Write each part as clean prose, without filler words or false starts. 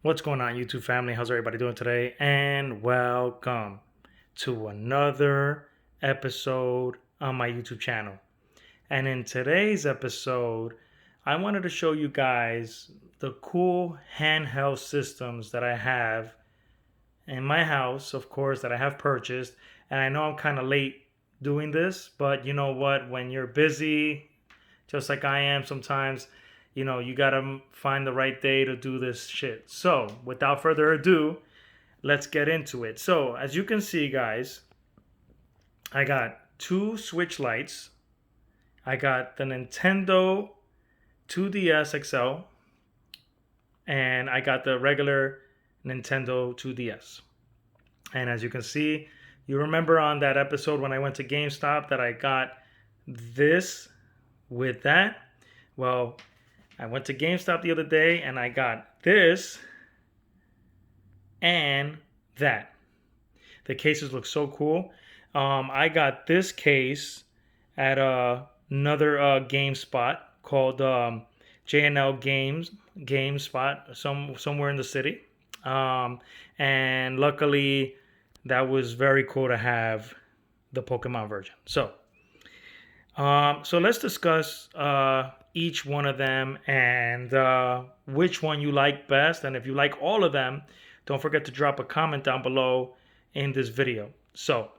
What's going on, YouTube family? How's everybody doing today? And welcome to another episode on my YouTube channel. And in today's episode, I wanted to show you guys the cool handheld systems that I have in my house, of course, that I have purchased. And I know I'm kind of late doing this, but you know what? When you're busy, just like I am sometimes, you gotta find the right day to do this shit. So, without further ado, let's get into it. So, as you can see, guys, I got two Switch lights. I got the Nintendo 2DS XL, and I got the regular Nintendo 2DS. And as you can see, you remember on that episode when I went to GameStop that I got this with that? Well, I went to GameStop the other day and I got this and that. The cases look so cool. I got this case at another game spot called J&L Game Spot somewhere in the city. And luckily, that was very cool to have the Pokemon version. So let's discuss each one of them and which one you like best. And if you like all of them, don't forget to drop a comment down below in this video. So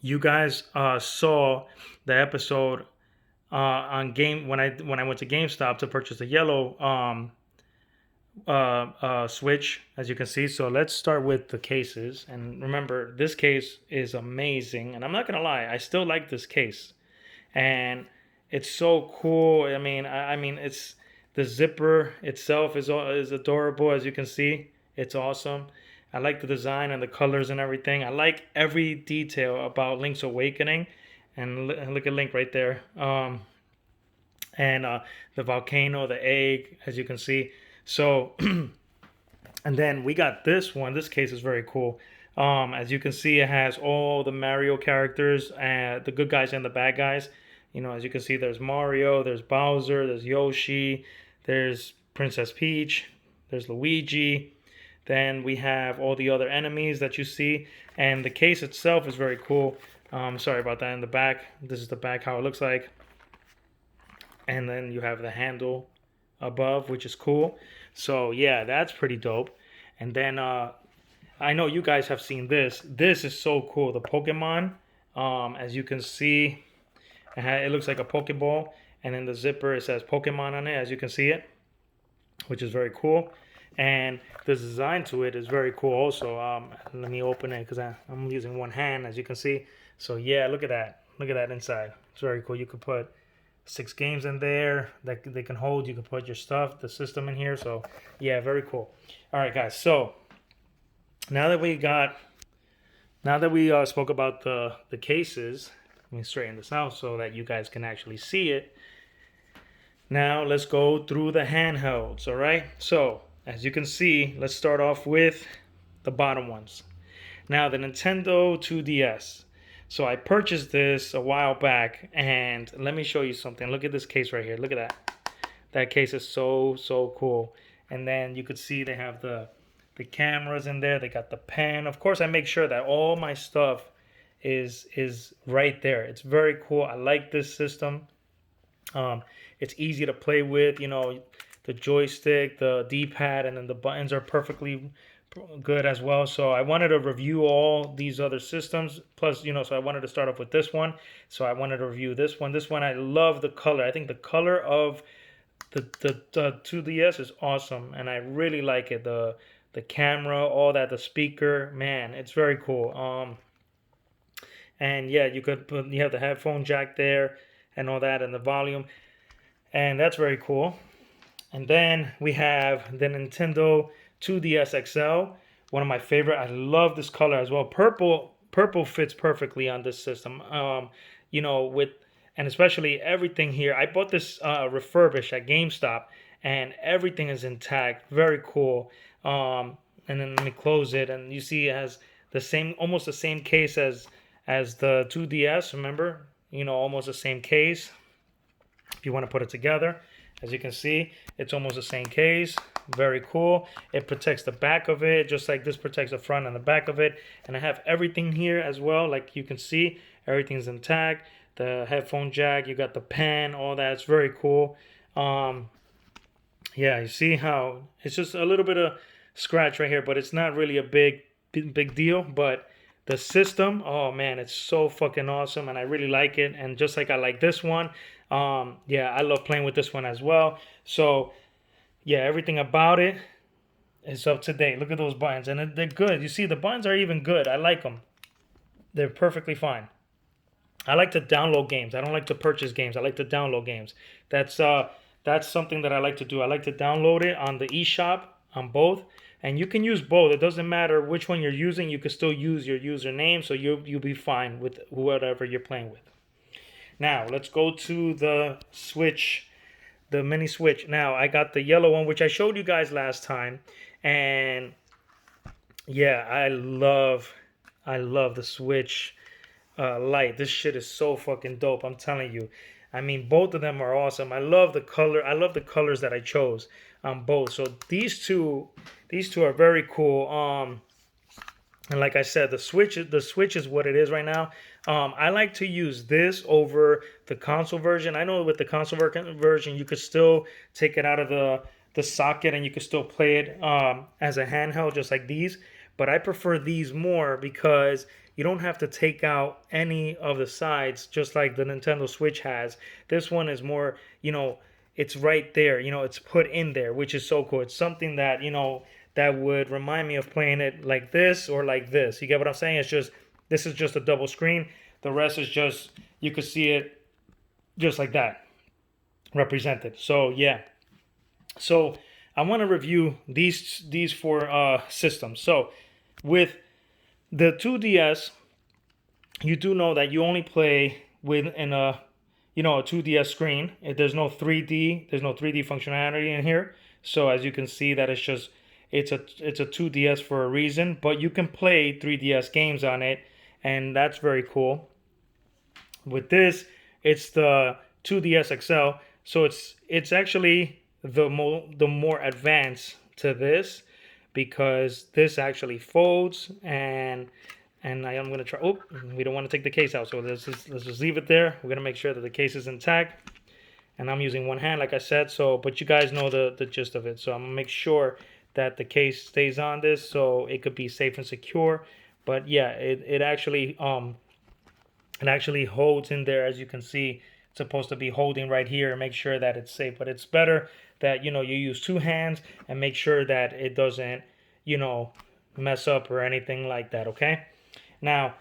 you guys saw the episode on game when I went to GameStop to purchase the yellow Switch, as you can see. So let's start with the cases. And remember, this case is amazing. And I'm not gonna lie, I still like this case. And it's so cool. I mean, it's the zipper itself is adorable, as you can see. It's awesome. I like the design and the colors and everything. I like every detail about Link's Awakening, and look at Link right there. And the volcano, the egg, as you can see. So, and then we got this one. This case is very cool. As you can see, it has all the Mario characters, the good guys and the bad guys. As you can see, there's Mario, there's Bowser, there's Yoshi, there's Princess Peach, there's Luigi. Then we have all the other enemies that you see. And the case itself is very cool. Sorry about that in the back. This is the back, how it looks like. And then you have the handle above, which is cool. So, yeah, that's pretty dope. And then I know you guys have seen this. This is so cool. The Pokemon, as you can see, it looks like a Pokeball, and in the zipper it says Pokemon on it, as you can see it, which is very cool. And the design to it is very cool also. Let me open it because I'm using one hand, as you can see. So yeah, look at that. Look at that inside. It's very cool. You could put 6 games in there that they can hold. You can put your stuff, the system in here. So yeah, very cool. All right, guys. So now that we spoke about the cases. Let me straighten this out so that you guys can actually see it. Now let's go through the handhelds, all right? So as you can see, let's start off with the bottom ones. Now the Nintendo 2DS. So I purchased this a while back, and let me show you something. Look at this case right here. Look at that. That case is so cool. And then you could see they have the cameras in there. They got the pen. Of course, I make sure that all my stuff is right there. It's very cool. I like this system. It's easy to play with. The joystick, the D-pad, and then the buttons are perfectly good as well. So I wanted to review all these other systems. Plus, so I wanted to start off with this one. So I wanted to review this one. This one, I love the color. I think the color of the 2DS is awesome, and I really like it. The camera, all that, the speaker, man, it's very cool. And yeah, you have the headphone jack there and all that, and the volume, and that's very cool. And then we have the Nintendo 2DS XL, one of my favorite. I love this color as well. Purple fits perfectly on this system. And especially everything here. I bought this refurbished at GameStop, and everything is intact. Very cool. And then let me close it, and you see it has almost the same case as the 2DS. Remember, almost the same case. If you want to put it together, As you can see, it's almost the same case. Very cool. It protects the back of it, just like this protects the front and the back of it. And I have everything here as well. Like you can see, everything's intact. The headphone jack, you got the pen, all that. It's very cool. Yeah, you see how it's just a little bit of scratch right here, but it's not really a big deal. But the system, oh man, it's so fucking awesome, and I really like it. And just like I like this one, yeah, I love playing with this one as well. So yeah, everything about it is up to date. Look at those buttons, and they're good. You see, the buttons are even good. I like them. They're perfectly fine. I like to download games. I don't like to purchase games. I like to download games. That's something that I like to do. I like to download it on the eShop on both. And you can use both. It doesn't matter which one you're using. You can still use your username, so you'll be fine with whatever you're playing with. Now, let's go to the Switch, the mini Switch. Now, I got the yellow one, which I showed you guys last time. And yeah, I love the Switch Lite. This shit is so fucking dope, I'm telling you. I mean, both of them are awesome. I love the color. I love the colors that I chose on both. So these two are very cool. And like I said, the Switch is what it is right now. I like to use this over the console version. I know with the console version, you could still take it out of the socket and you could still play it as a handheld, just like these. But I prefer these more because you don't have to take out any of the sides, just like the Nintendo Switch has. This one is more, it's right there. It's put in there, which is so cool. It's something that, that would remind me of playing it like this or like this. You get what I'm saying? This is just a double screen. The rest is just, you could see it just like that, represented. So, yeah. So, I want to review these four systems. So, with the 2DS, you do know that you only play in a 2DS screen. There's no 3D. There's no 3D functionality in here. So as you can see, that it's a 2DS for a reason. But you can play 3DS games on it, and that's very cool. With this, it's the 2DS XL. So it's actually the more advanced to this, because this actually folds, and I am going to try. Oh, we don't want to take the case out, so let's just leave it there. We're going to make sure that the case is intact, and I'm using one hand, like I said. So, but you guys know the gist of it. So I'm going to make sure that the case stays on this, so it could be safe and secure. But yeah, it actually holds in there, as you can see. It's supposed to be holding right here and make sure that it's safe. But it's better that, you use two hands and make sure that it doesn't, mess up or anything like that, okay? Now,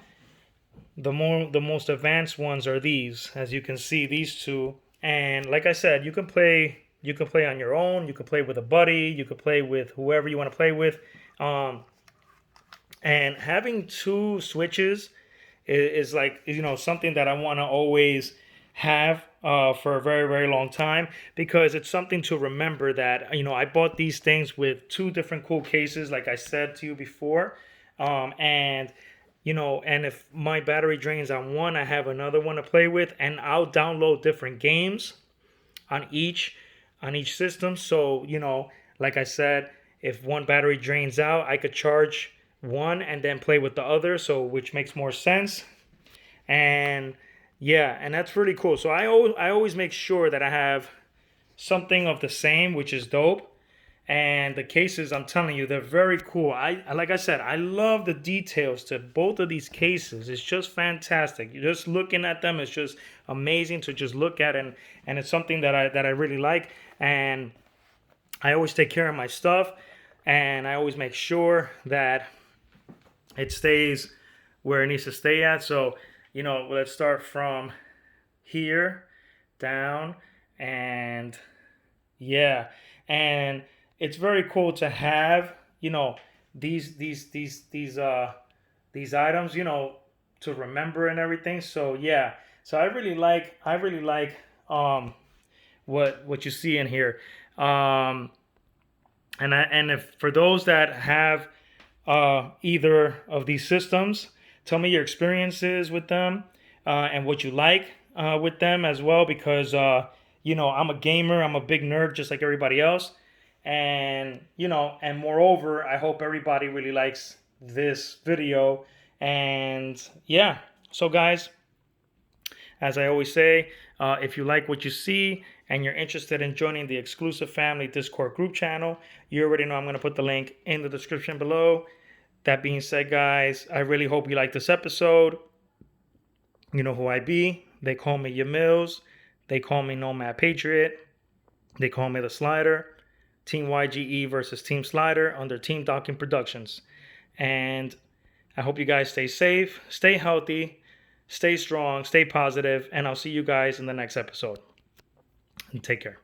the most advanced ones are these. As you can see, these two. And like I said, you can play on your own, you can play with a buddy, you can play with whoever you want to play with. And having two switches is like, something that I want to always have for a very, very long time, because it's something to remember that, I bought these things with two different cool cases, like I said to you before. And if my battery drains on one, I have another one to play with, and I'll download different games on each system. So, like I said, if one battery drains out, I could charge one and then play with the other, so which makes more sense. And yeah, and that's really cool. So I always make sure that I have something of the same, which is dope. And the cases, I'm telling you, they're very cool. Like I said, I love the details to both of these cases. It's just fantastic. You're just looking at them, it's just amazing to just look at, and it's something that I really like. And I always take care of my stuff, and I always make sure that it stays where it needs to stay at. So, let's start from here down, and yeah, and it's very cool to have, these items, to remember and everything. So yeah, so I really like what you see in here. And if for those that have either of these systems, tell me your experiences with them, and what you like with them as well, because you know, I'm a gamer. I'm a big nerd just like everybody else. And, you know, and moreover, I hope everybody really likes this video. And yeah, so guys, as I always say, if you like what you see and you're interested in joining the exclusive family Discord group channel, you already know I'm going to put the link in the description below. That being said, guys, I really hope you like this episode. You know who I be. They call me Ya Mills. They call me Nomad Patriot. They call me the Slider. Team YGE versus Team Slider under Team Docking Productions. And I hope you guys stay safe, stay healthy, stay strong, stay positive, and I'll see you guys in the next episode. And take care.